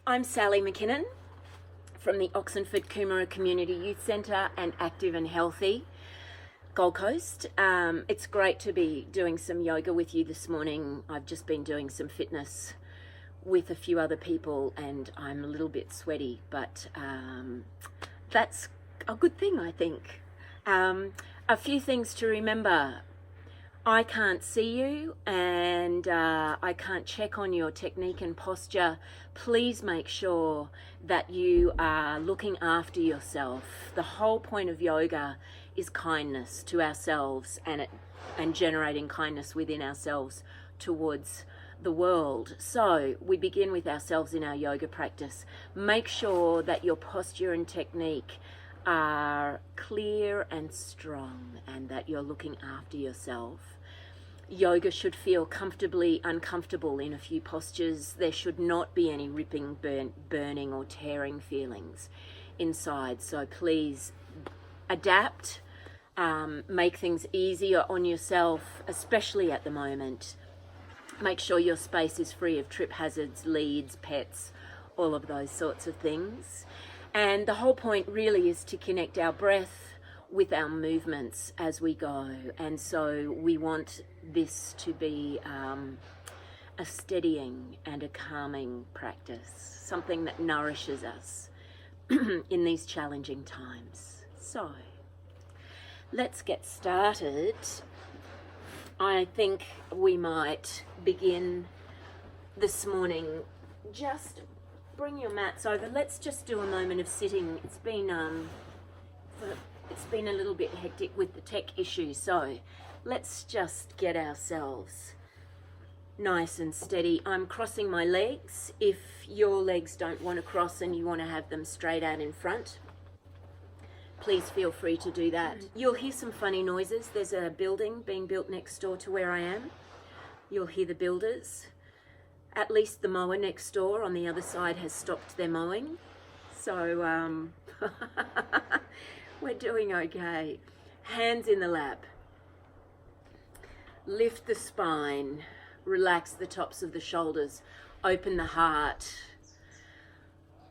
I'm Sally MacKinnon from the Oxenford Coomera Community Youth Centre and Active&Healthy, Gold Coast. It's great to be doing some yoga with you this morning. I've just been doing some fitness with a few other people and I'm a little bit sweaty, but that's a good thing, I think. A few things to remember. I can't see you and I can't check on your technique and posture. Please make sure that you are looking after yourself. The whole point of yoga is kindness to ourselves and generating kindness within ourselves towards the world. So we begin with ourselves in our yoga practice. Make sure that your posture and technique are clear and strong and that you're looking after yourself. Yoga should feel comfortably uncomfortable in a few postures. There should not be any ripping, burning or tearing feelings inside. So please adapt, make things easier on yourself, especially at the moment. Make sure your space is free of trip hazards, leads, pets, all of those sorts of things. And the whole point really is to connect our breath with our movements as we go. And so we want this to be a steadying and a calming practice, something that nourishes us in these challenging times. So let's get started. I think we might begin this morning. Just bring your mats over. Let's just do a moment of sitting. It's been a little bit hectic with the tech issue, so let's just get ourselves nice and steady. I'm crossing my legs. If your legs don't want to cross and you want to have them straight out in front, please feel free to do that. You'll hear some funny noises. There's a building being built next door to where I am. You'll hear the builders. At least the mower next door on the other side has stopped their mowing. So we're doing okay. Hands in the lap. Lift the spine. Relax the tops of the shoulders. Open the heart.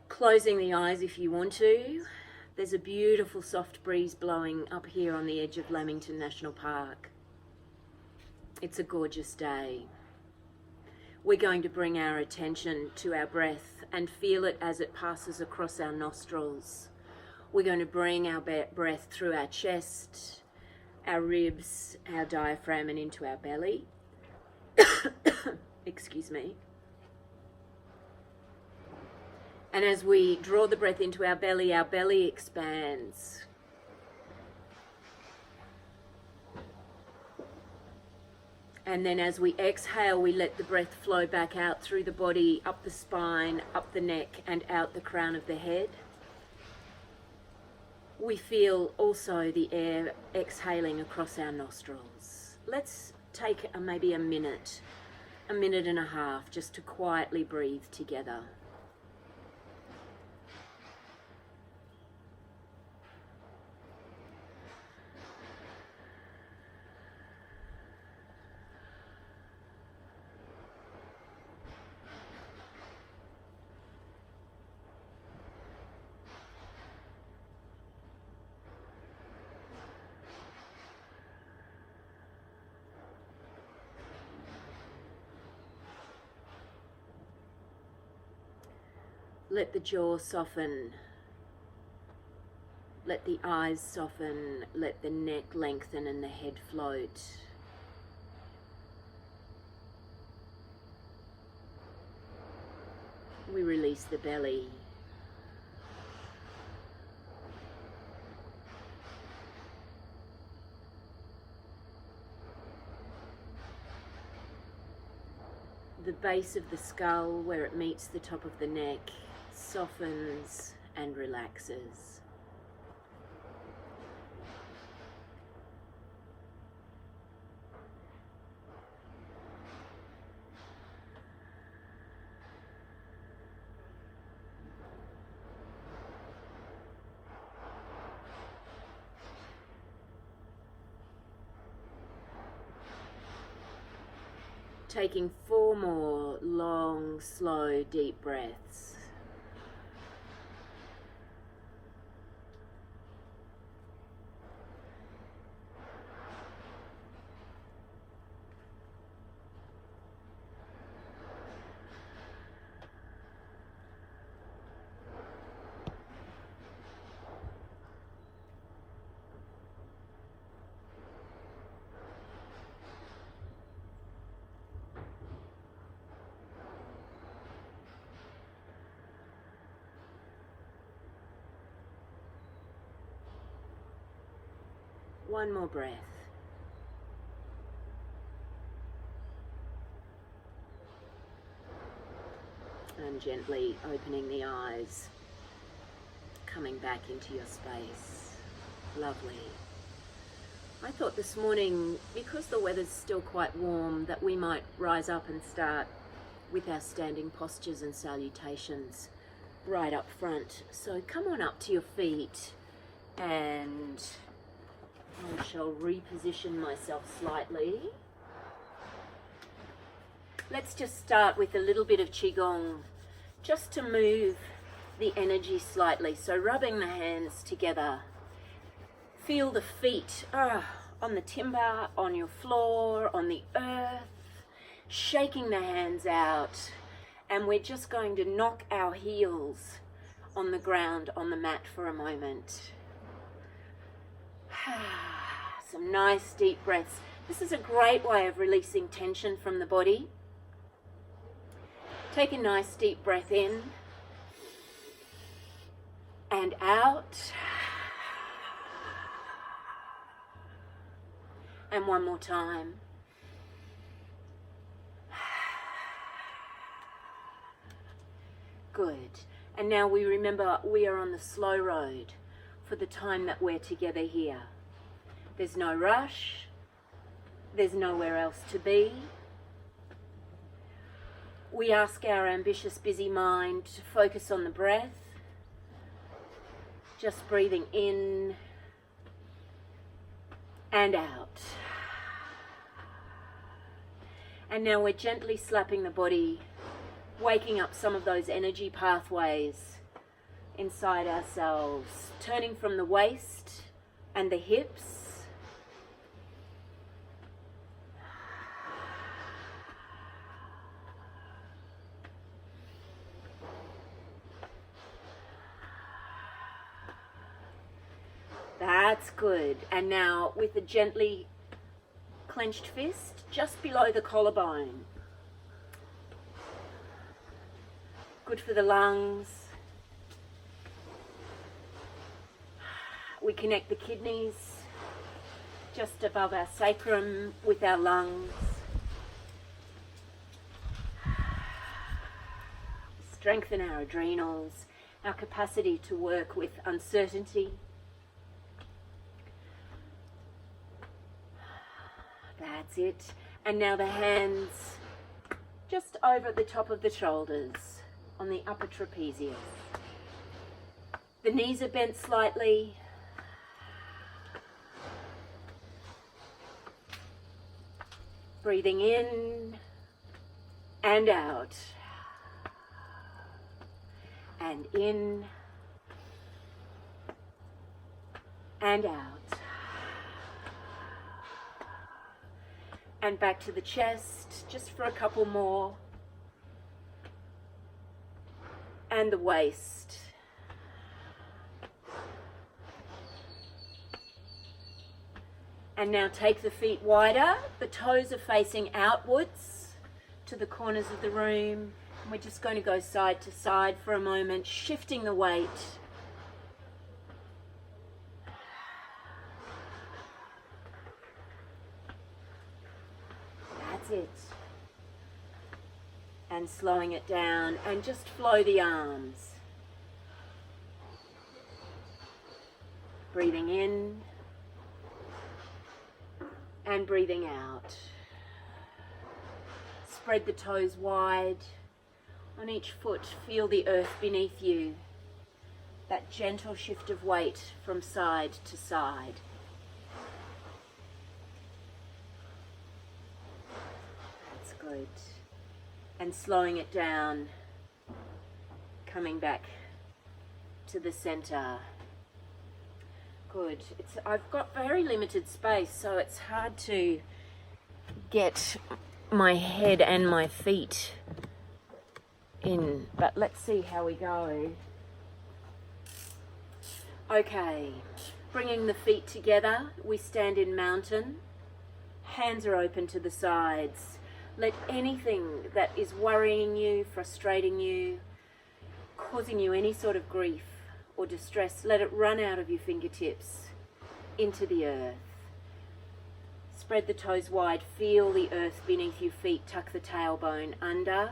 Closing the eyes if you want to. There's a beautiful soft breeze blowing up here on the edge of Lamington National Park. It's a gorgeous day. We're going to bring our attention to our breath and feel it as it passes across our nostrils. We're going to bring our breath through our chest, our ribs, our diaphragm and into our belly. Excuse me. And as we draw the breath into our belly expands. And then as we exhale, we let the breath flow back out through the body, up the spine, up the neck, and out the crown of the head. We feel also the air exhaling across our nostrils. Let's take maybe a minute and a half, just to quietly breathe together. Let the jaw soften, let the eyes soften, let the neck lengthen and the head float. We release the belly. The base of the skull, where it meets the top of the neck, softens and relaxes. Taking 4 more long, slow, deep breaths. One more breath. And gently opening the eyes, coming back into your space. Lovely. I thought this morning, because the weather's still quite warm, that we might rise up and start with our standing postures and salutations right up front. So come on up to your feet, and I shall reposition myself slightly. Let's just start with a little bit of Qigong, just to move the energy slightly. So rubbing the hands together. Feel the feet on the timber, on your floor, on the earth, shaking the hands out. And we're just going to knock our heels on the ground, on the mat for a moment. Some nice deep breaths. This is a great way of releasing tension from the body. Take a nice deep breath in and out. And one more time. Good. And now we remember we are on the slow road for the time that we're together here. There's no rush. There's nowhere else to be. We ask our ambitious, busy mind to focus on the breath. Just breathing in and out. And now we're gently slapping the body, waking up some of those energy pathways inside ourselves, turning from the waist and the hips. That's good. And now with a gently clenched fist just below the collarbone. Good for the lungs. We connect the kidneys just above our sacrum with our lungs. Strengthen our adrenals, our capacity to work with uncertainty. That's it. And now the hands just over the top of the shoulders on the upper trapezius. The knees are bent slightly. Breathing in and out. And in and out. And back to the chest, just for a couple more. And the waist. And now take the feet wider. The toes are facing outwards to the corners of the room. And we're just going to go side to side for a moment, shifting the weight. It. And slowing it down, and just flow the arms. Breathing in and breathing out. Spread the toes wide. On each foot, feel the earth beneath you. That gentle shift of weight from side to side. Good. Good. And slowing it down, coming back to the center. Good. I've got very limited space, so it's hard to get my head and my feet in, but let's see how we go. Okay, bringing the feet together, we stand in mountain. Hands are open to the sides. Let anything that is worrying you, frustrating you, causing you any sort of grief or distress, let it run out of your fingertips into the earth. Spread the toes wide, feel the earth beneath your feet, tuck the tailbone under,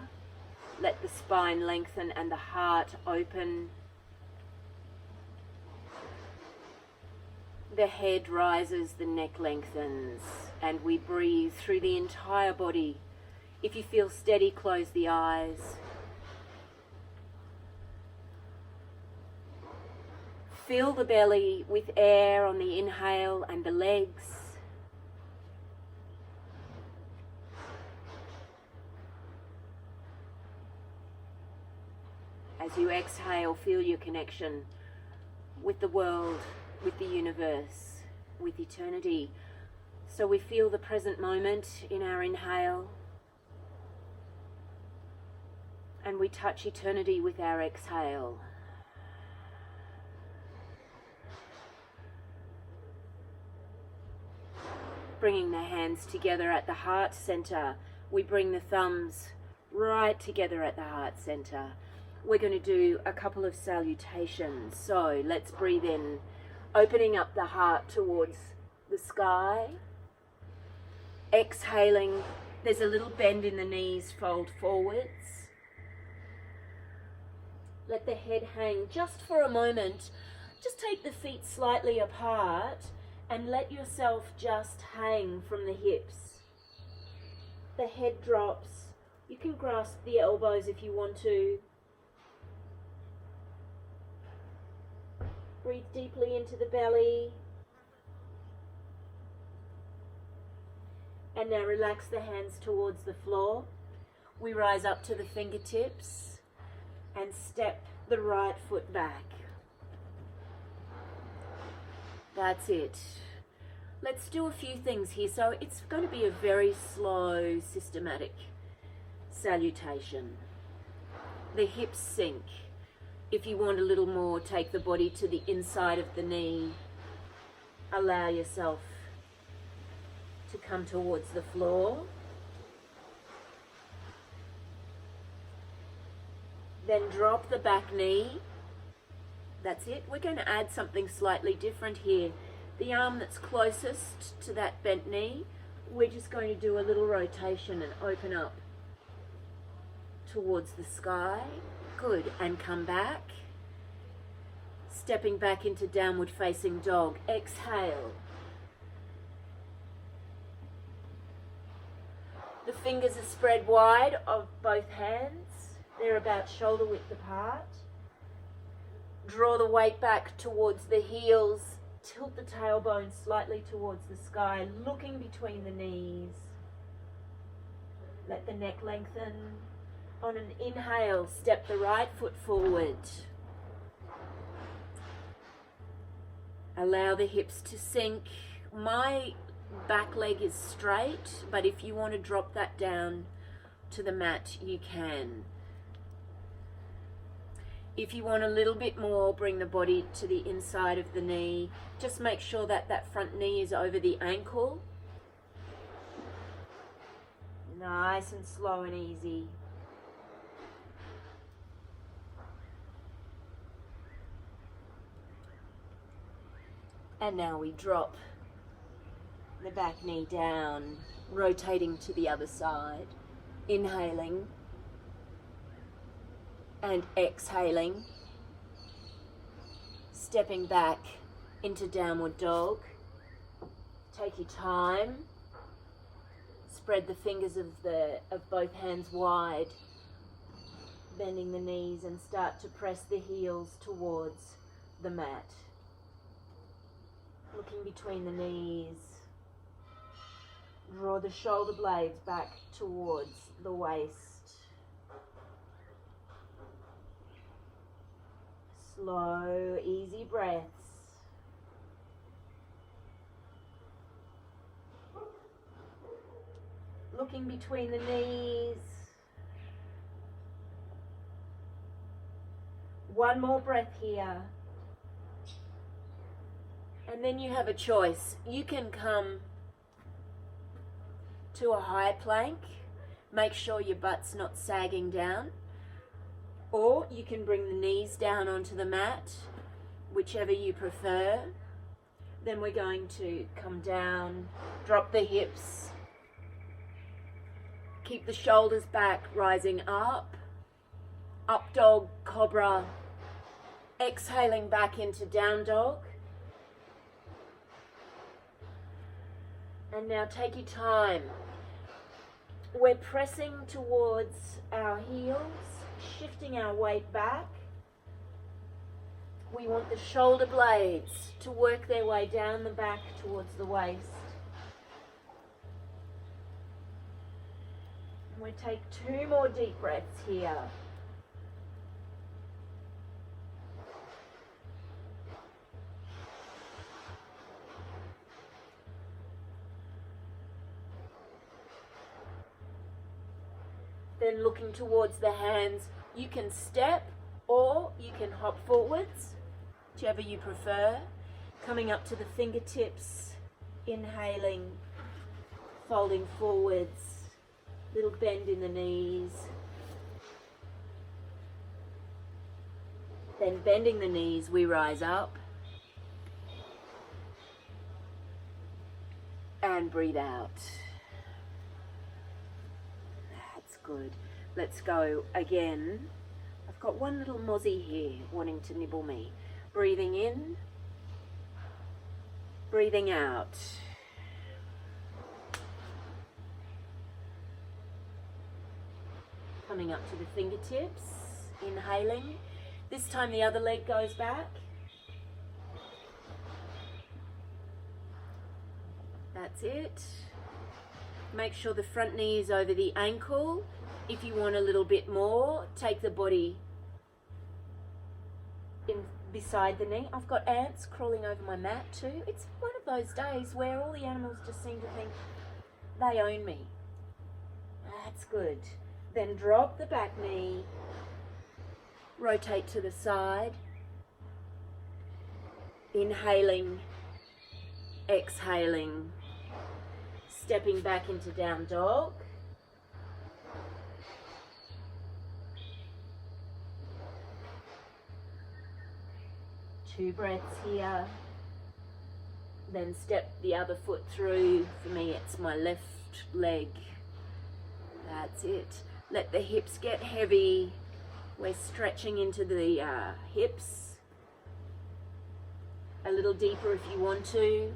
let the spine lengthen and the heart open. The head rises, the neck lengthens, and we breathe through the entire body. If you feel steady, close the eyes. Fill the belly with air on the inhale and the legs. As you exhale, feel your connection with the world, with the universe, with eternity. So we feel the present moment in our inhale, and we touch eternity with our exhale. Bringing the hands together at the heart center, we bring the thumbs right together at the heart center. We're going to do a couple of salutations. So let's breathe in, opening up the heart towards the sky. Exhaling, there's a little bend in the knees, fold forwards. Let the head hang just for a moment. Just take the feet slightly apart and let yourself just hang from the hips. The head drops. You can grasp the elbows if you want to. Breathe deeply into the belly. And now relax the hands towards the floor. We rise up to the fingertips and step the right foot back. That's it. Let's do a few things here. So it's going to be a very slow, systematic salutation. The hips sink. If you want a little more, take the body to the inside of the knee. Allow yourself to come towards the floor. Then drop the back knee. That's it. We're going to add something slightly different here. The arm that's closest to that bent knee, we're just going to do a little rotation and open up towards the sky. Good. And come back. Stepping back into downward facing dog. Exhale. The fingers are spread wide of both hands. They're about shoulder width apart. Draw the weight back towards the heels. Tilt the tailbone slightly towards the sky, looking between the knees. Let the neck lengthen. On an inhale, step the right foot forward. Allow the hips to sink. My back leg is straight, but if you want to drop that down to the mat, you can. If you want a little bit more, bring the body to the inside of the knee. Just make sure that that front knee is over the ankle. Nice and slow and easy. And now we drop the back knee down, rotating to the other side. Inhaling. And exhaling, stepping back into downward dog. Take your time. Spread the fingers of both hands wide, bending the knees, and start to press the heels towards the mat. Looking between the knees. Draw the shoulder blades back towards the waist. Slow, easy breaths. Looking between the knees. One more breath here. And then you have a choice. You can come to a high plank. Make sure your butt's not sagging down. Or you can bring the knees down onto the mat, whichever you prefer. Then we're going to come down, drop the hips. Keep the shoulders back, rising up. Up dog, cobra. Exhaling back into down dog. And now take your time. We're pressing towards our heels, shifting our weight back. We want the shoulder blades to work their way down the back towards the waist. And we take 2 more deep breaths here. Then looking towards the hands, you can step or you can hop forwards, whichever you prefer. Coming up to the fingertips, inhaling, folding forwards, little bend in the knees. Then bending the knees, we rise up. And breathe out. Good. Let's go again. I've got one little mozzie here wanting to nibble me. Breathing in, breathing out. Coming up to the fingertips, inhaling. This time the other leg goes back. That's it. Make sure the front knee is over the ankle. If you want a little bit more, take the body in beside the knee. I've got ants crawling over my mat too. It's one of those days where all the animals just seem to think they own me. That's good. Then drop the back knee. Rotate to the side. Inhaling, exhaling. Stepping back into down dog. Two breaths here. Then step the other foot through. For me, it's my left leg. That's it. Let the hips get heavy. We're stretching into the hips. A little deeper if you want to.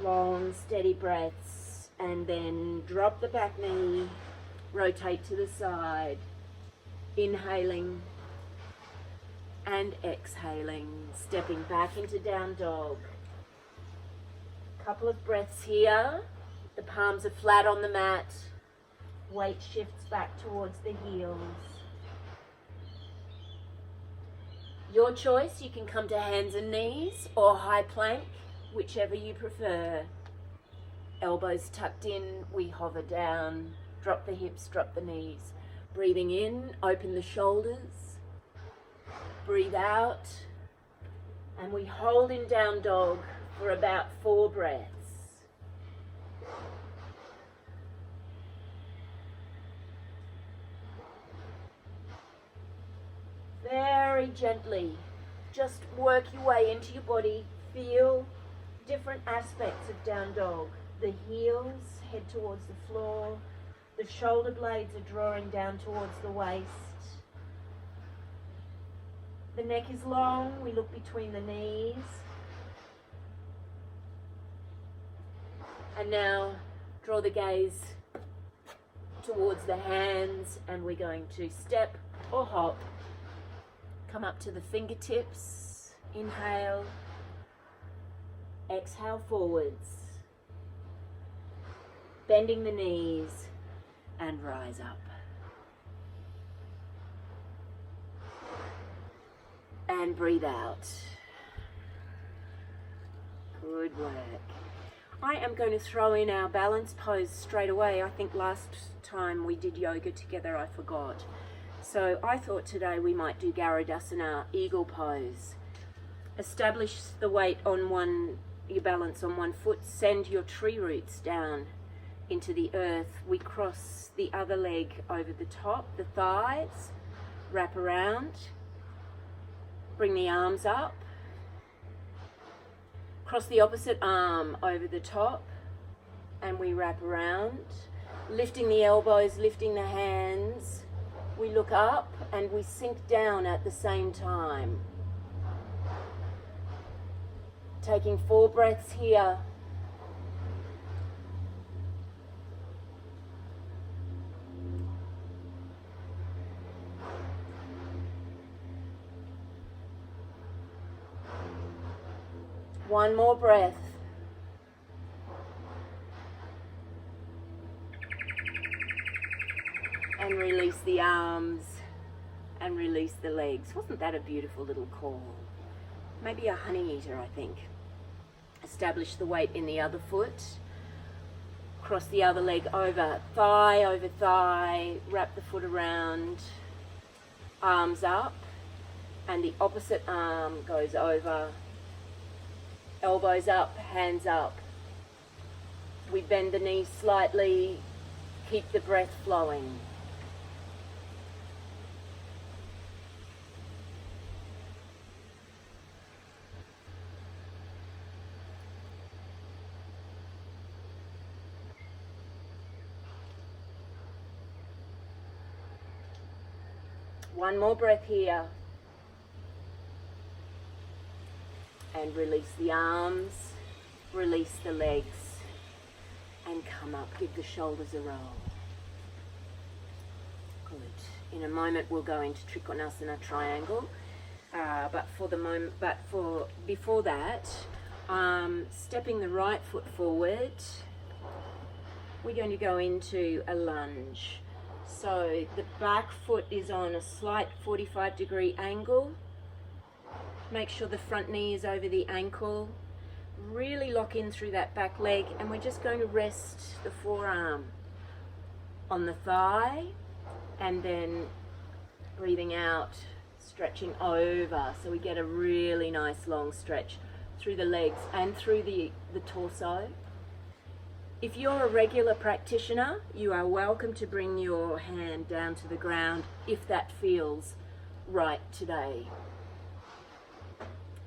Long, steady breaths, and then drop the back knee, rotate to the side, inhaling and exhaling, stepping back into down dog. Couple of breaths here. The palms are flat on the mat, weight shifts back towards the heels. Your choice, you can come to hands and knees or high plank, whichever you prefer. Elbows tucked in, we hover down, drop the hips, drop the knees. Breathing in, open the shoulders. Breathe out, and we hold in down dog for about 4 breaths. Very gently, just work your way into your body. Feel different aspects of down dog. The heels head towards the floor. The shoulder blades are drawing down towards the waist. The neck is long. We look between the knees. And now draw the gaze towards the hands, and we're going to step or hop. Come up to the fingertips. Inhale. Exhale forwards. Bending the knees and rise up. And breathe out. Good work. I am going to throw in our balance pose straight away. I think last time we did yoga together I forgot. So I thought today we might do Garudasana, eagle pose. Establish the weight on your balance on one foot. Send your tree roots down into the earth. We cross the other leg over the top, the thighs, wrap around, bring the arms up, cross the opposite arm over the top, and we wrap around, lifting the elbows, lifting the hands. We look up and we sink down at the same time. Taking 4 breaths here. One more breath. And release the arms and release the legs. Wasn't that a beautiful little call? Maybe a honey eater, I think. Establish the weight in the other foot. Cross the other leg over thigh, wrap the foot around, arms up, and the opposite arm goes over, elbows up, hands up. We bend the knees slightly, keep the breath flowing. One more breath here. And release the arms, release the legs, and come up. Give the shoulders a roll. Good. In a moment we'll go into Trikonasana triangle. Before that, stepping the right foot forward, we're going to go into a lunge. So the back foot is on a slight 45-degree angle. Make sure the front knee is over the ankle. Really lock in through that back leg, and we're just going to rest the forearm on the thigh, and then breathing out, stretching over, so we get a really nice long stretch through the legs and through the torso. If you're a regular practitioner, you are welcome to bring your hand down to the ground if that feels right today.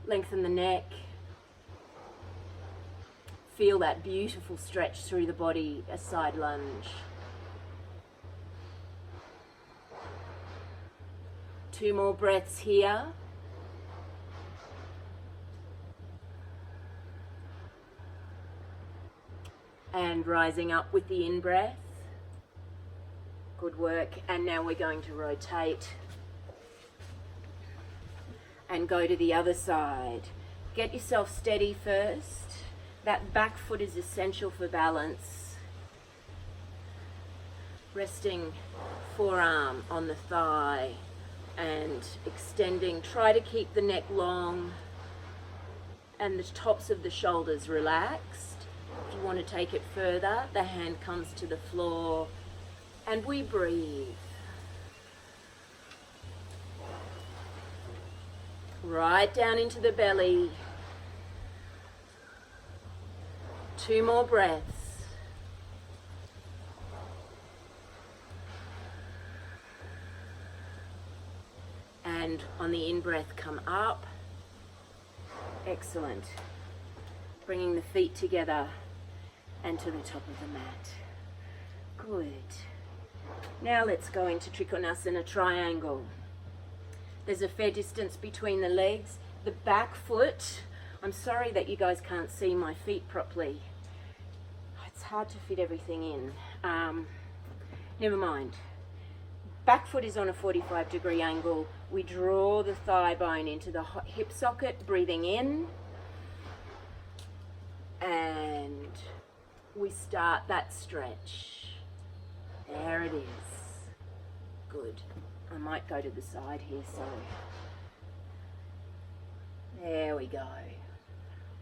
Lengthen the neck. Feel that beautiful stretch through the body, a side lunge. 2 more breaths here. And rising up with the in-breath. Good work. And now we're going to rotate and go to the other side. Get yourself steady first. That back foot is essential for balance. Resting forearm on the thigh and extending. Try to keep the neck long and the tops of the shoulders relaxed. If you want to take it further, the hand comes to the floor and we breathe. Right down into the belly. 2 more breaths. And on the in-breath, come up. Excellent. Bringing the feet together and to the top of the mat. Good. Now let's go into Trikonasana triangle. There's a fair distance between the legs. The back foot, I'm sorry that you guys can't see my feet properly. It's hard to fit everything in. Never mind. Back foot is on a 45-degree angle. We draw the thigh bone into the hip socket, breathing in. And we start that stretch. There it is. Good. I might go to the side here, so there we go.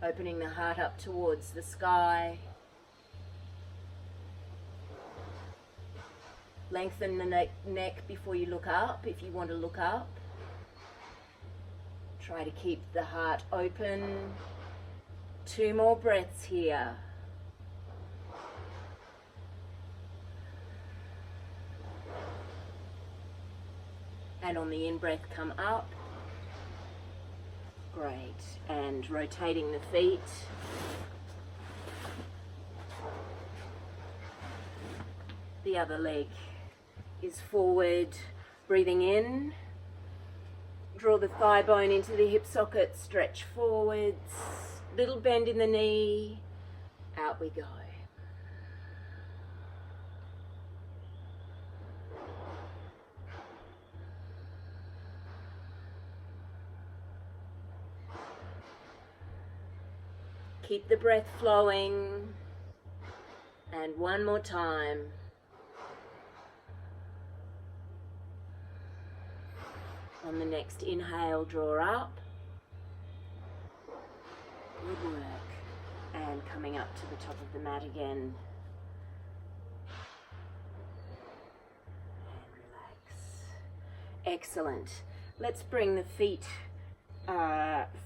Opening the heart up towards the sky. Lengthen the neck before you look up, if you want to look up. Try to keep the heart open. 2 more breaths here. And on the in-breath, come up. Great. And rotating the feet. The other leg is forward, breathing in. Draw the thigh bone into the hip socket, stretch forwards. Little bend in the knee. Out we go. Keep the breath flowing. And one more time. On the next inhale, draw up. Good work. And coming up to the top of the mat again. And relax. Excellent. Let's bring the feet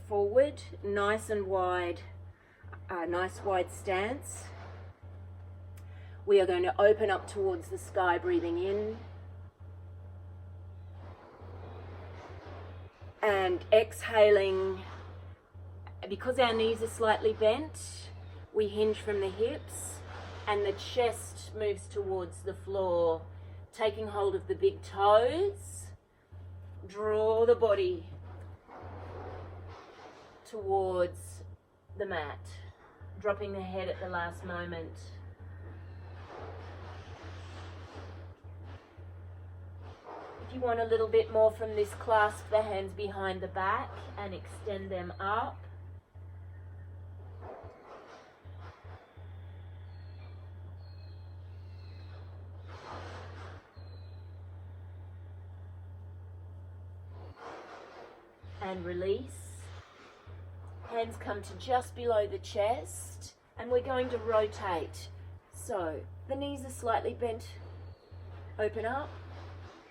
forward, nice and wide. Nice wide stance. We are going to open up towards the sky, breathing in. And exhaling. Because our knees are slightly bent, we hinge from the hips and the chest moves towards the floor. Taking hold of the big toes. Draw the body towards the mat. Dropping the head at the last moment. If you want a little bit more from this, clasp the hands behind the back and extend them up. And release. Hands come to just below the chest, and we're going to rotate. So the knees are slightly bent. Open up,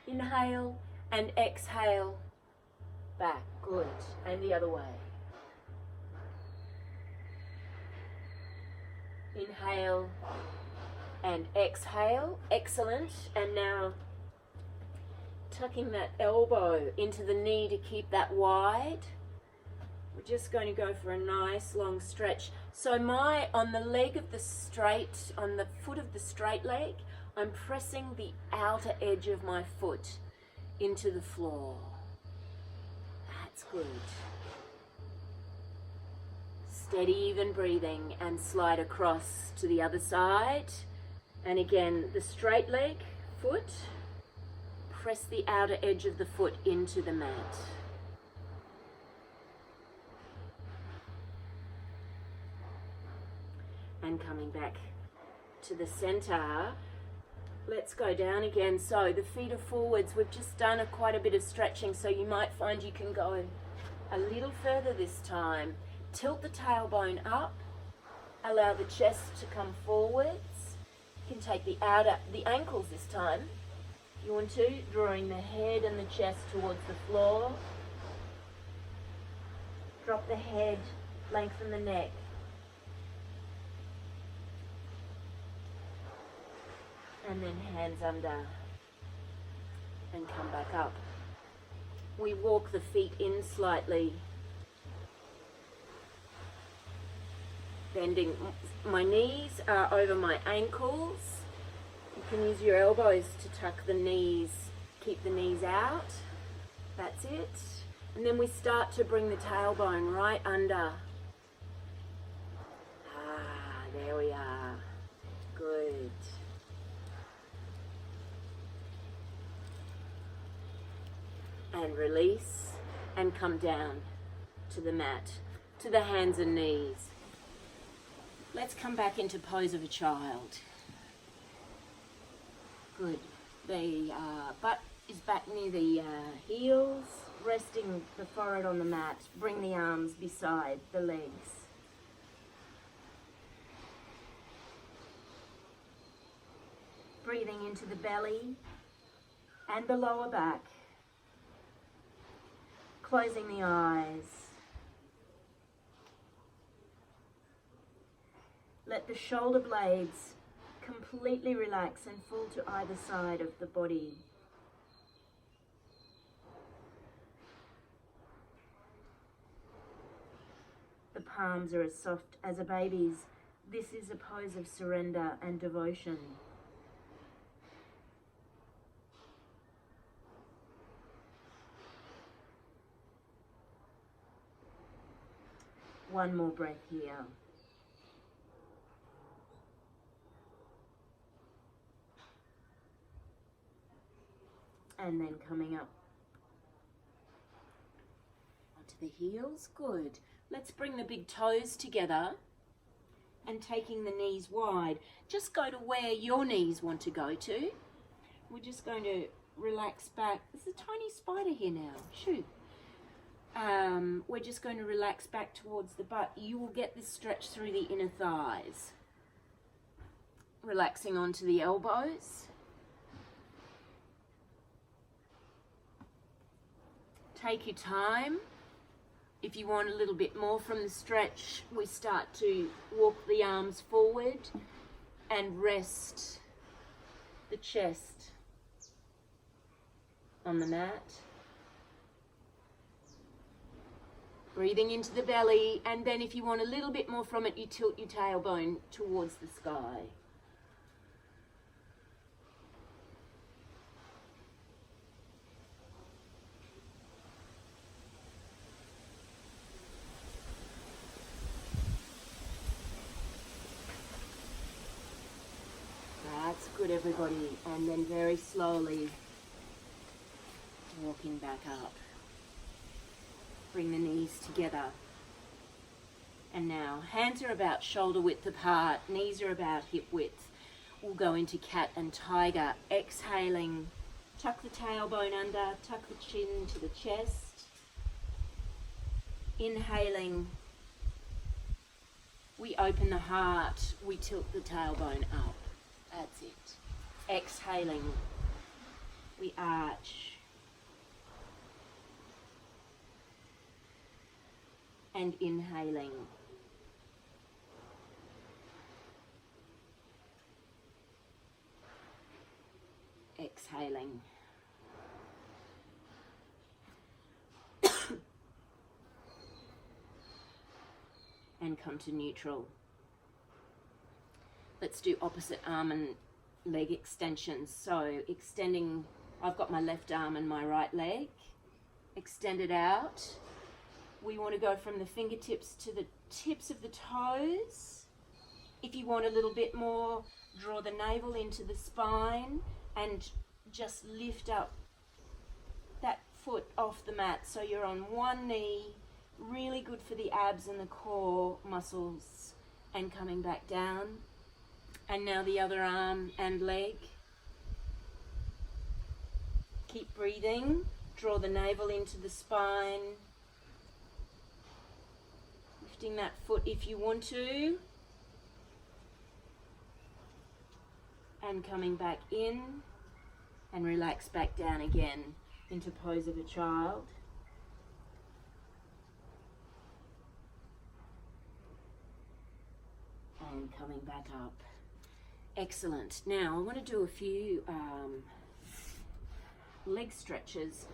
inhale, and exhale. Back, good. And the other way. Inhale and exhale, excellent. And now tucking that elbow into the knee to keep that wide. We're just going to go for a nice long stretch. So on the leg of the straight, on the foot of the straight leg, I'm pressing the outer edge of my foot into the floor. That's good. Steady, even breathing, and slide across to the other side. And again, the straight leg, foot, press the outer edge of the foot into the mat. And coming back to the center, let's go down again. So the feet are forwards. We've just done quite a bit of stretching, so you might find you can go a little further this time. Tilt the tailbone up, allow the chest to come forwards. You can take the ankles this time, if you want to, drawing the head and the chest towards the floor. Drop the head, lengthen the neck. And then hands under and come back up. We walk the feet in slightly. Bending, my knees are over my ankles. You can use your elbows to tuck the knees, keep the knees out. That's it. And then we start to bring the tailbone right under. There we are. Good. And release and come down to the mat, to the hands and knees. Let's come back into pose of a child. Good. The butt is back near the heels, resting the forehead on the mat. Bring the arms beside the legs. Breathing into the belly and the lower back. Closing the eyes. Let the shoulder blades completely relax and fall to either side of the body. The palms are as soft as a baby's. This is a pose of surrender and devotion. One more breath here. And then coming up onto the heels. Good. Let's bring the big toes together and taking the knees wide. Just go to where your knees want to go to. We're just going to relax back. There's a tiny spider here now. Shoo. We're just going to relax back towards the butt. You will get this stretch through the inner thighs. Relaxing onto the elbows. Take your time. If you want a little bit more from the stretch, we start to walk the arms forward and rest the chest on the mat. Breathing into the belly, and then if you want a little bit more from it, you tilt your tailbone towards the sky. That's good, everybody. And then very slowly walking back up. Bring the knees together. And now hands are about shoulder width apart, knees are about hip width. We'll go into cat and tiger. Exhaling, tuck the tailbone under, tuck the chin to the chest. Inhaling, we open the heart, we tilt the tailbone up. That's it. Exhaling, we arch. And inhaling. Exhaling. And come to neutral. Let's do opposite arm and leg extensions. So extending, I've got my left arm and my right leg. Extend it out. We want to go from the fingertips to the tips of the toes. If you want a little bit more, draw the navel into the spine and just lift up that foot off the mat so you're on one knee. Really good for the abs and the core muscles. And coming back down. And now the other arm and leg. Keep breathing. Draw the navel into the spine. Lifting that foot if you want to. And coming back in. And relax back down again into pose of a child. And coming back up. Excellent. Now I want to do a few leg stretches.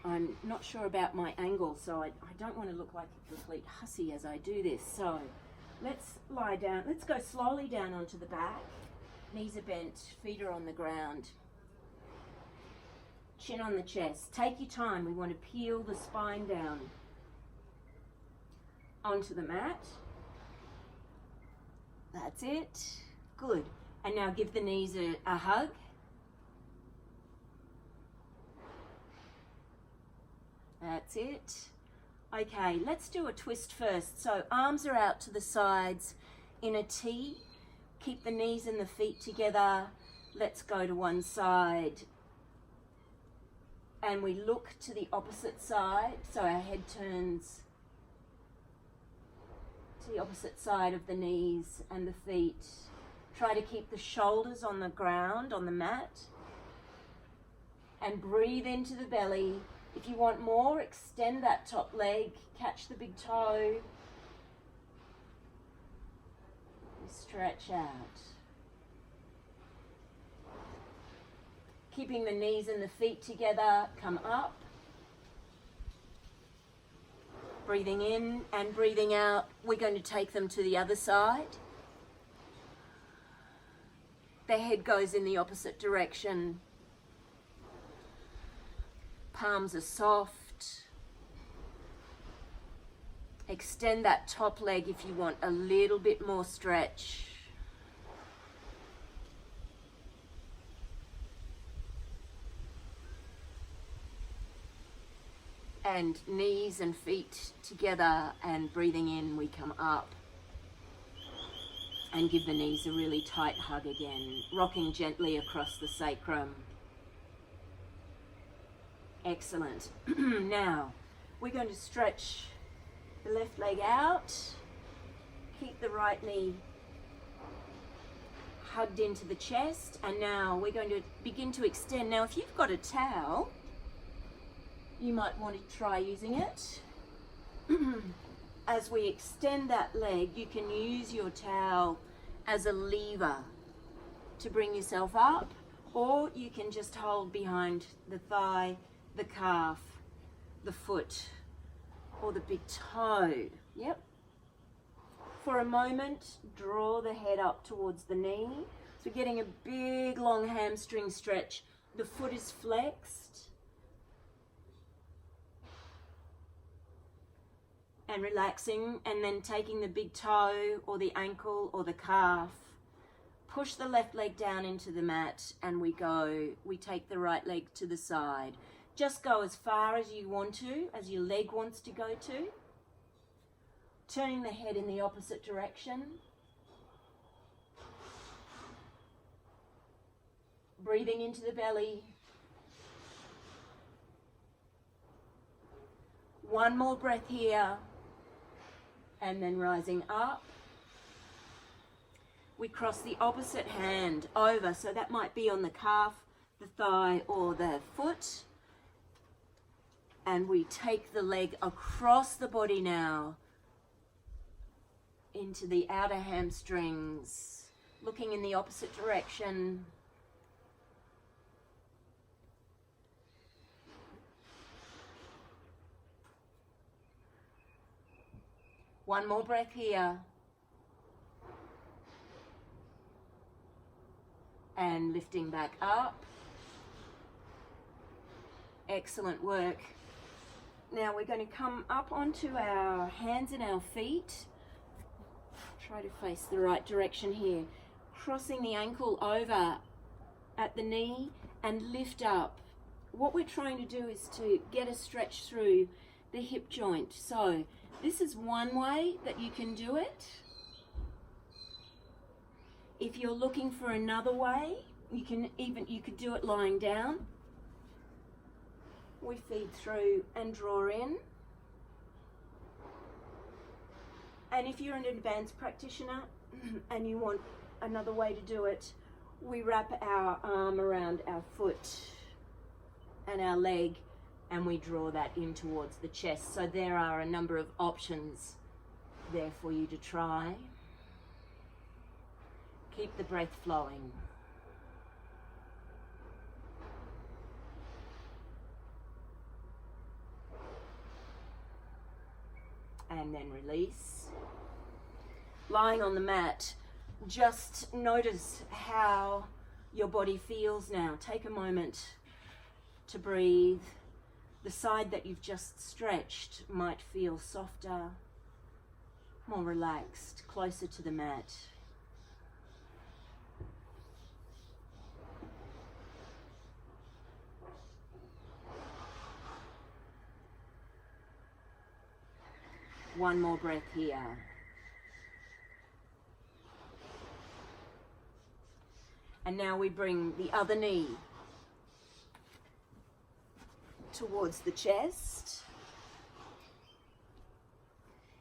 I'm not sure about my angle, so I don't want to look like a complete hussy as I do this. So let's lie down. Let's go slowly down onto the back. Knees are bent, feet are on the ground. Chin on the chest. Take your time. We want to peel the spine down onto the mat. That's it. Good. And now give the knees a hug. That's it. Okay, let's do a twist first. So arms are out to the sides. in a T. Keep the knees and the feet together. Let's go to one side. And we look to the opposite side, so our head turns to the opposite side of the knees and the feet. Try to keep the shoulders on the ground, on the mat. And breathe into the belly. If you want more, extend that top leg, catch the big toe. Stretch out. Keeping the knees and the feet together, come up. Breathing in and breathing out. We're going to take them to the other side. The head goes in the opposite direction. Palms are soft. Extend that top leg if you want a little bit more stretch. And knees and feet together, and breathing in, we come up. And give the knees a really tight hug again, rocking gently across the sacrum. Excellent. Now, we're going to stretch the left leg out. Keep the right knee hugged into the chest. And now we're going to begin to extend. Now, if you've got a towel, you might want to try using it. As we extend that leg, you can use your towel as a lever to bring yourself up, or you can just hold behind the thigh, the calf, the foot, or the big toe. Yep. For a moment, draw the head up towards the knee. So we're getting a big long hamstring stretch. The foot is flexed. And relaxing, and then taking the big toe or the ankle or the calf. Push the left leg down into the mat, and we take the right leg to the side. Just go as far as you want to, as your leg wants to go to. Turning the head in the opposite direction. Breathing into the belly. One more breath here. And then rising up. We cross the opposite hand over, so that might be on the calf, the thigh, or the foot. And we take the leg across the body now into the outer hamstrings, looking in the opposite direction. One more breath here. And lifting back up. Excellent work. Now we're going to come up onto our hands and our feet. Try to face the right direction here. Crossing the ankle over at the knee and lift up. What we're trying to do is to get a stretch through the hip joint. So this is one way that you can do it. If you're looking for another way, you could do it lying down. We feed through and draw in. And if you're an advanced practitioner and you want another way to do it, we wrap our arm around our foot and our leg, and we draw that in towards the chest. So there are a number of options there for you to try. Keep the breath flowing. And then release. Lying on the mat, just notice how your body feels now. Take a moment to breathe. The side that you've just stretched might feel softer, more relaxed, closer to the mat. One more breath here. And now we bring the other knee towards the chest,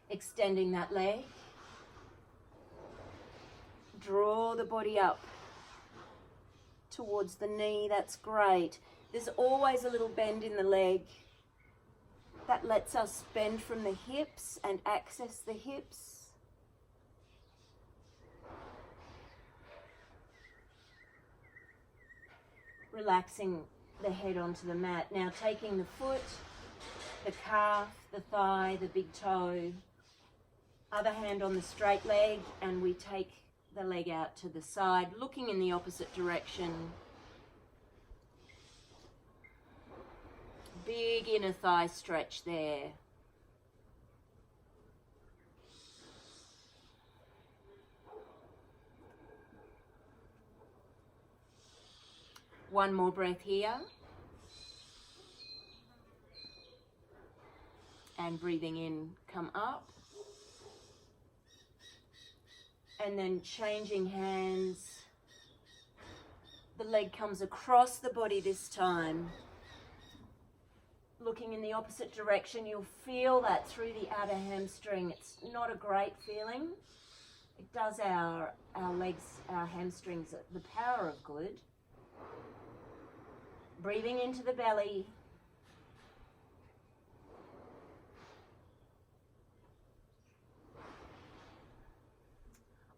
extending that leg. Draw the body up towards the knee. That's great. There's always a little bend in the leg. That lets us bend from the hips and access the hips. Relaxing the head onto the mat. Now taking the foot, the calf, the thigh, the big toe, other hand on the straight leg, and we take the leg out to the side, looking in the opposite direction. Big inner thigh stretch there. One more breath here. And breathing in, come up. And then changing hands. The leg comes across the body this time. Looking in the opposite direction, you'll feel that through the outer hamstring. It's not a great feeling. It does our legs, our hamstrings, the power of good. Breathing into the belly.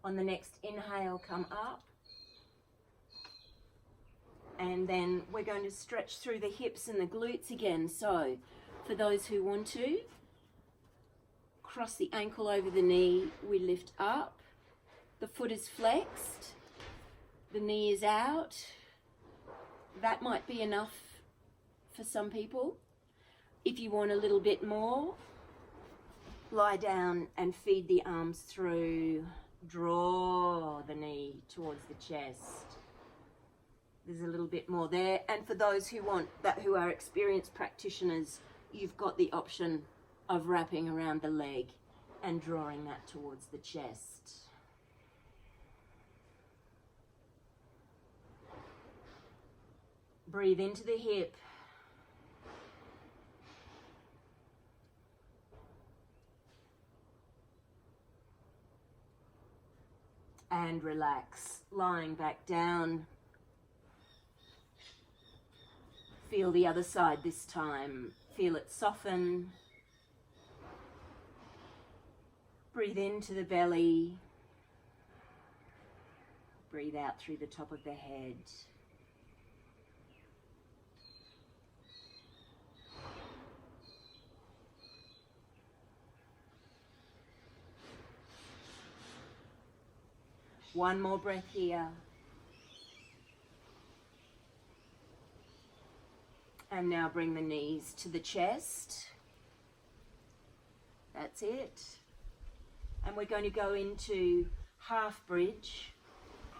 On the next inhale, come up. And then we're going to stretch through the hips and the glutes again. So for those who want to, cross the ankle over the knee, we lift up. The foot is flexed. The knee is out. That might be enough for some people. If you want a little bit more, lie down and feed the arms through. Draw the knee towards the chest. There's a little bit more there. And for those who want that, who are experienced practitioners, you've got the option of wrapping around the leg and drawing that towards the chest. Breathe into the hip. And relax, lying back down. Feel the other side this time. Feel it soften. Breathe into the belly. Breathe out through the top of the head. One more breath here. And now bring the knees to the chest. That's it. And we're going to go into half bridge,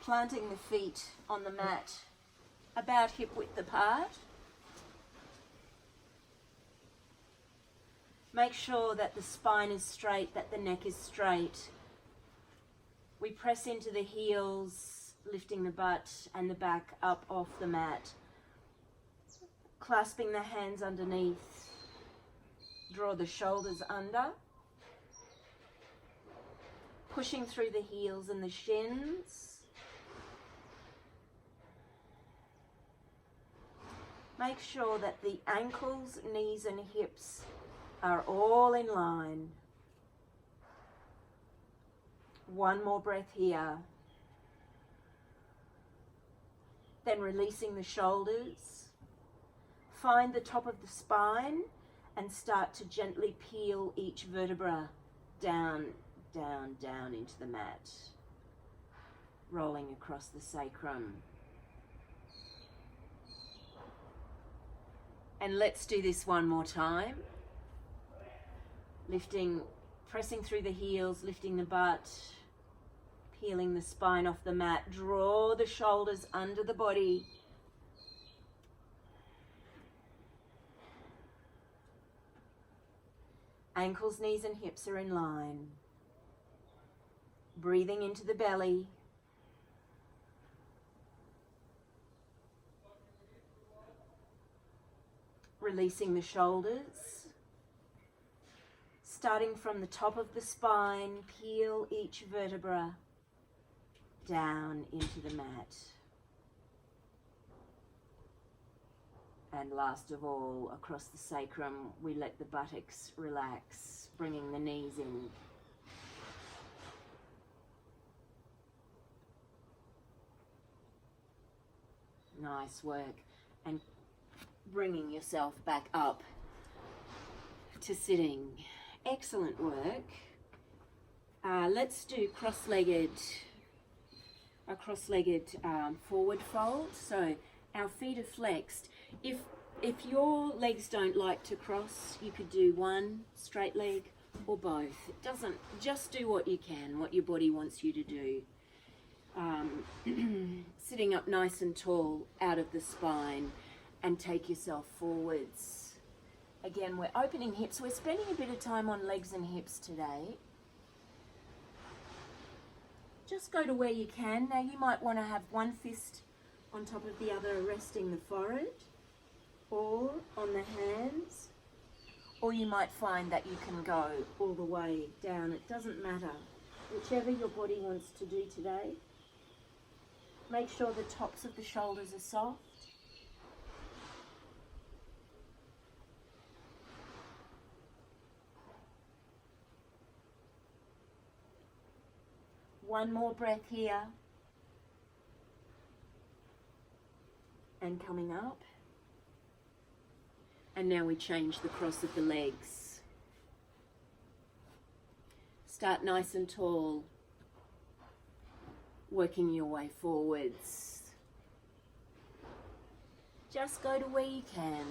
planting the feet on the mat about hip width apart. Make sure that the spine is straight, that the neck is straight. We press into the heels, lifting the butt and the back up off the mat. Clasping the hands underneath. Draw the shoulders under. Pushing through the heels and the shins. Make sure that the ankles, knees and hips are all in line. One more breath here. Then releasing the shoulders. Find the top of the spine and start to gently peel each vertebra down, down, down into the mat. Rolling across the sacrum. And let's do this one more time. Lifting, pressing through the heels, lifting the butt, peeling the spine off the mat. Draw the shoulders under the body. Ankles, knees and hips are in line. Breathing into the belly. releasing the shoulders. Starting from the top of the spine, peel each vertebra down into the mat. And last of all, across the sacrum, we let the buttocks relax, bringing the knees in. Nice work. And bringing yourself back up to sitting. Excellent work. Let's do a cross-legged forward fold. So our feet are flexed. If your legs don't like to cross, you could do one straight leg or both. It doesn't, just do what you can, what your body wants you to do. Sitting up nice and tall out of the spine and take yourself forwards. Again, we're opening hips. We're spending a bit of time on legs and hips today. Just go to where you can. Now you might want to have one fist on top of the other, resting the forehead, or on the hands, or you might find that you can go all the way down. It doesn't matter, whichever your body wants to do today. Make sure the tops of the shoulders are soft. One more breath here. And coming up. And now we change the cross of the legs. Start nice and tall, working your way forwards. Just go to where you can.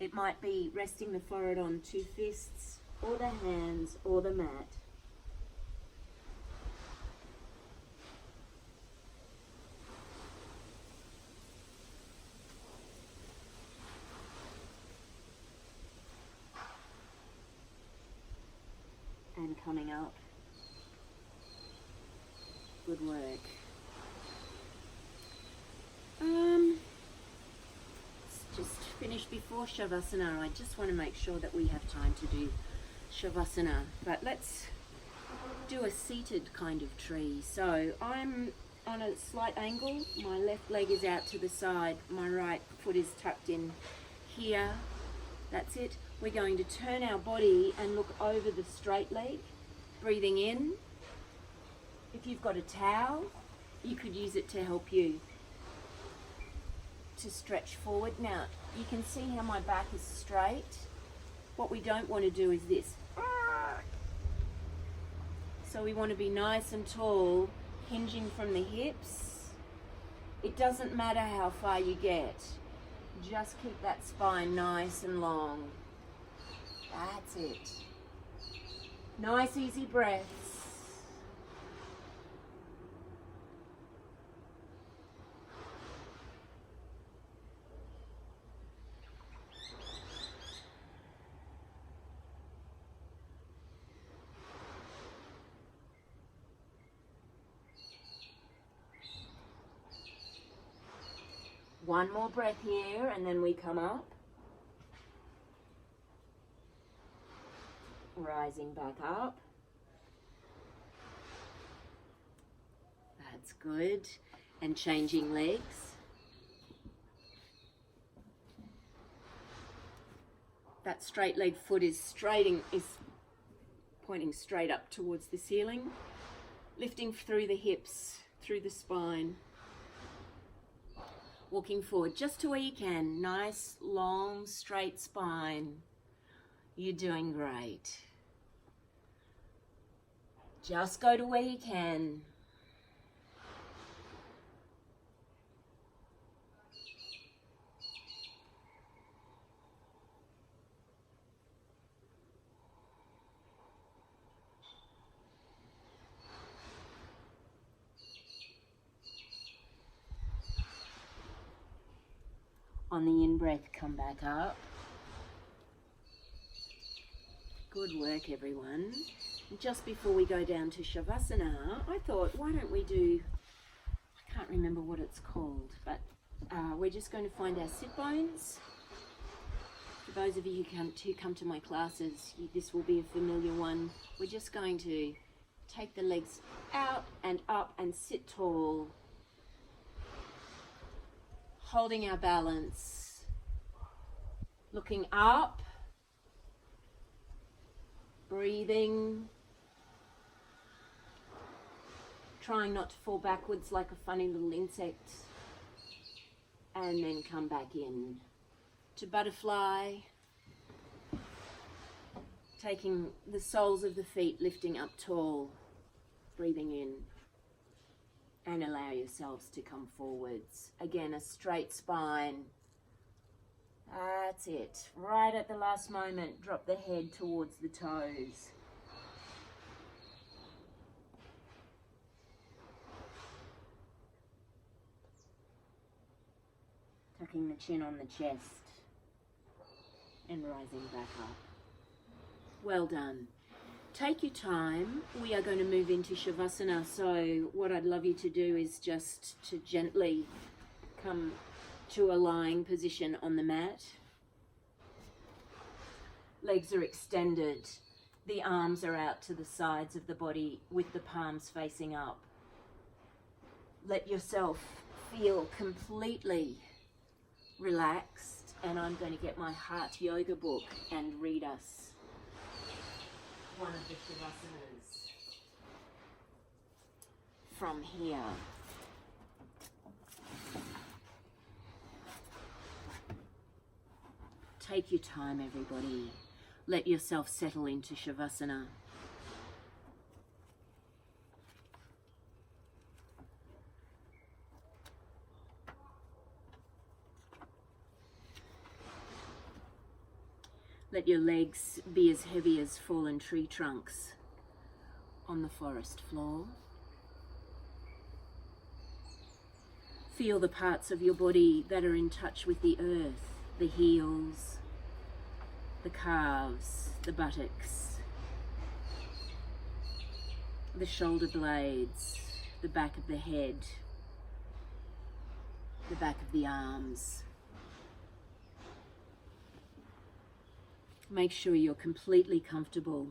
It might be resting the forehead on two fists, or the hands, or the mat. And coming up. Good work. Let's just finish before Shavasana. I just want to make sure that we have time to do Shavasana. But let's do a seated kind of tree. So I'm on a slight angle. My left leg is out to the side. My right foot is tucked in here. That's it. We're going to turn our body and look over the straight leg, breathing in. If you've got a towel, you could use it to help you to stretch forward. Now, you can see how my back is straight. What we don't want to do is this. So we want to be nice and tall, hinging from the hips. It doesn't matter how far you get. Just keep that spine nice and long. That's it. Nice, easy breaths. One more breath here, and then we come up. Rising back up. That's good. And changing legs. That straight leg foot is pointing straight up towards the ceiling. Lifting through the hips, through the spine. Walking forward just to where you can. Nice, long, straight spine. You're doing great. Just go to where you can. On the in-breath, come back up. Good work, everyone. And just before we go down to Shavasana, I thought, why don't we do, I can't remember what it's called, but We're just going to find our sit bones. For those of you who come to my classes, this will be a familiar one. We're just going to take the legs out and up and sit tall, holding our balance, looking up, breathing, trying not to fall backwards like a funny little insect, and then come back in to butterfly, taking the soles of the feet, lifting up tall, breathing in, and allow yourselves to come forwards. Again, a straight spine. That's it. Right at the last moment, drop the head towards the toes. Tucking the chin on the chest and rising back up. Well done. Take your time. We are going to move into Shavasana. So what I'd love you to do is just to gently come to a lying position on the mat. Legs are extended. The arms are out to the sides of the body with the palms facing up. Let yourself feel completely relaxed, and I'm going to get my Heart Yoga book and read us one of the Shavasanas from here. Take your time, everybody. Let yourself settle into Shavasana. Let your legs be as heavy as fallen tree trunks on the forest floor. Feel the parts of your body that are in touch with the earth, the heels, the calves, the buttocks, the shoulder blades, the back of the head, the back of the arms. Make sure you're completely comfortable.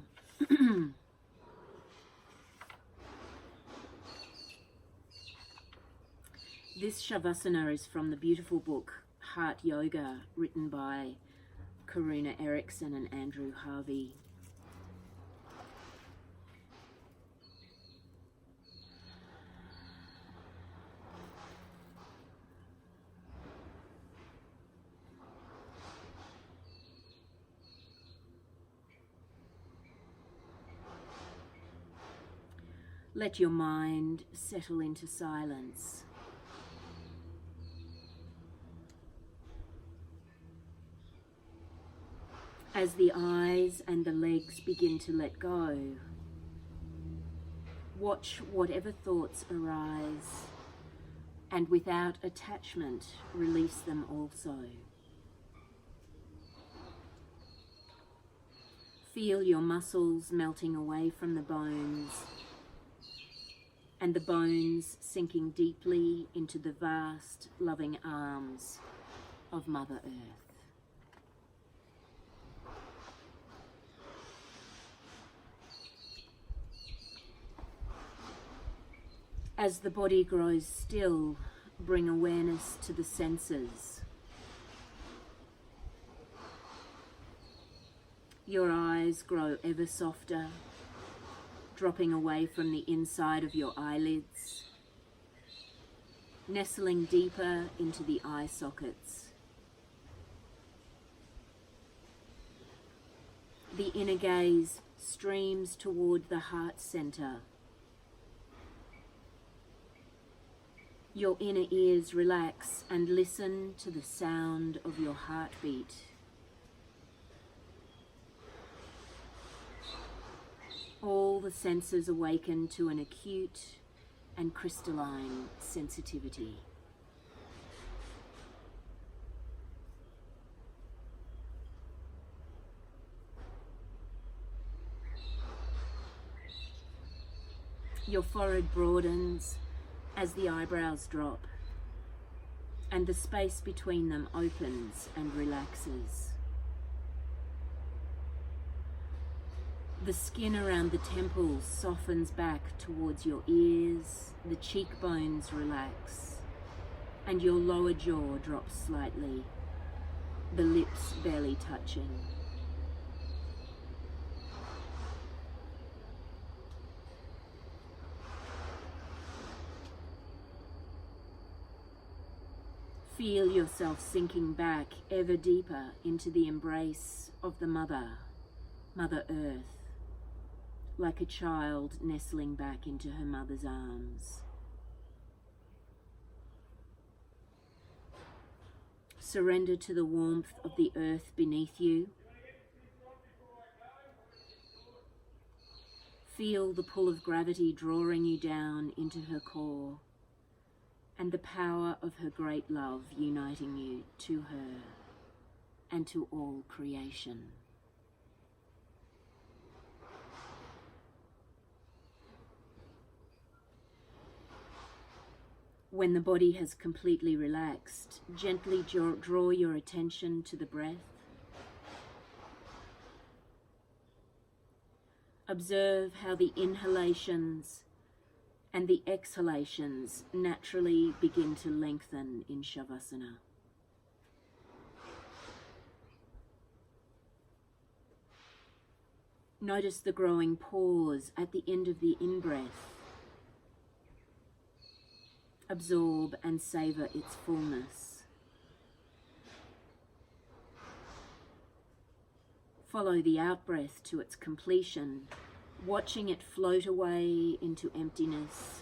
This Shavasana is from the beautiful book Heart Yoga, written by Coomera and Andrew Harvey. Let your mind settle into silence. As the eyes and the legs begin to let go, watch whatever thoughts arise, and without attachment, release them also. Feel your muscles melting away from the bones, and the bones sinking deeply into the vast, loving arms of Mother Earth. As the body grows still, bring awareness to the senses. Your eyes grow ever softer, dropping away from the inside of your eyelids, nestling deeper into the eye sockets. The inner gaze streams toward the heart center. Your inner ears relax and listen to the sound of your heartbeat. All the senses awaken to an acute and crystalline sensitivity. Your forehead broadens as the eyebrows drop, and the space between them opens and relaxes. The skin around the temples softens back towards your ears, the cheekbones relax, and your lower jaw drops slightly, the lips barely touching. Feel yourself sinking back ever deeper into the embrace of the Mother Earth, like a child nestling back into her mother's arms. Surrender to the warmth of the earth beneath you. Feel the pull of gravity drawing you down into her core, and the power of her great love uniting you to her and to all creation. When the body has completely relaxed, gently draw your attention to the breath. Observe how the inhalations and the exhalations naturally begin to lengthen in Shavasana. Notice the growing pause at the end of the in-breath. Absorb and savor its fullness. Follow the out-breath to its completion, watching it float away into emptiness.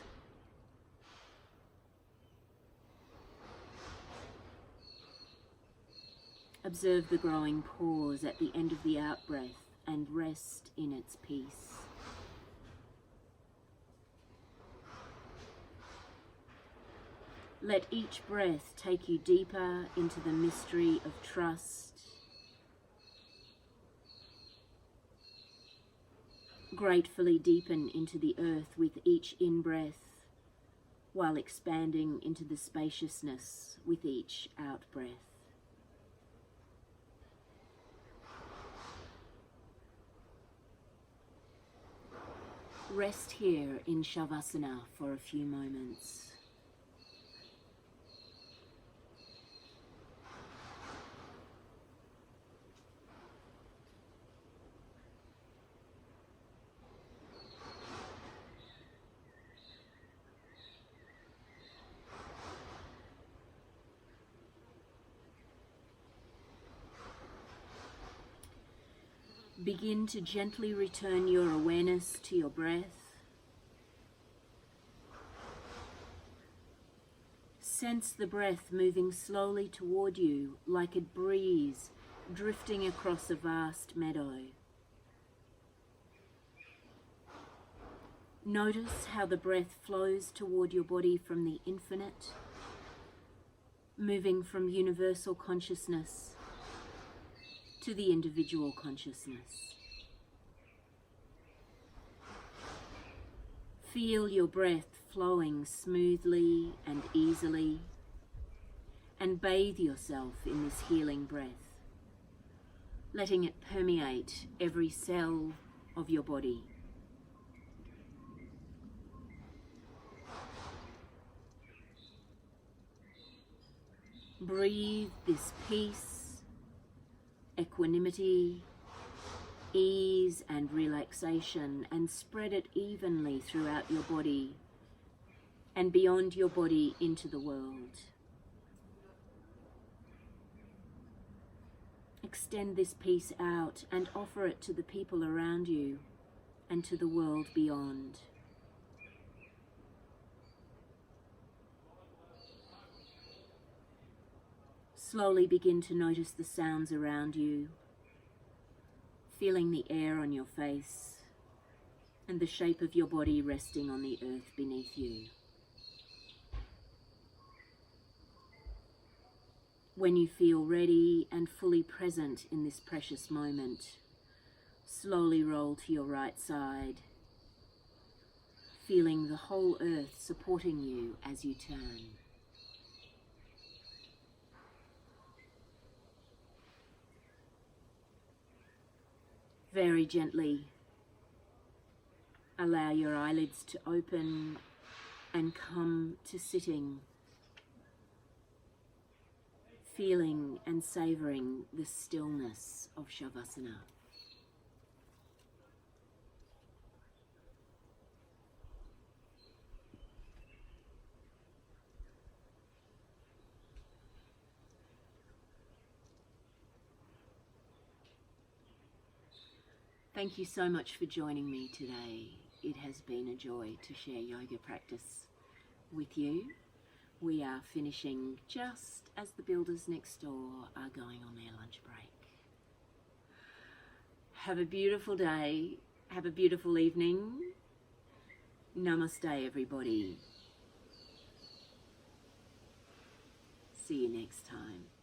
Observe the growing pause at the end of the out-breath and rest in its peace. Let each breath take you deeper into the mystery of trust, gratefully deepen into the earth with each in-breath, while expanding into the spaciousness with each out-breath. Rest here in Shavasana for a few moments. Begin to gently return your awareness to your breath. Sense the breath moving slowly toward you like a breeze drifting across a vast meadow. Notice how the breath flows toward your body from the infinite, moving from universal consciousness to the individual consciousness. Feel your breath flowing smoothly and easily, and bathe yourself in this healing breath, letting it permeate every cell of your body. Breathe this peace, equanimity, ease and relaxation, and spread it evenly throughout your body and beyond your body into the world. Extend this peace out and offer it to the people around you and to the world beyond. Slowly begin to notice the sounds around you, feeling the air on your face and the shape of your body resting on the earth beneath you. When you feel ready and fully present in this precious moment, slowly roll to your right side, feeling the whole earth supporting you as you turn. Very gently allow your eyelids to open and come to sitting, feeling and savouring the stillness of Shavasana. Thank you so much for joining me today. It has been a joy to share yoga practice with you. We are finishing just as the builders next door are going on their lunch break. Have a beautiful day. Have a beautiful evening. Namaste, everybody. See you next time.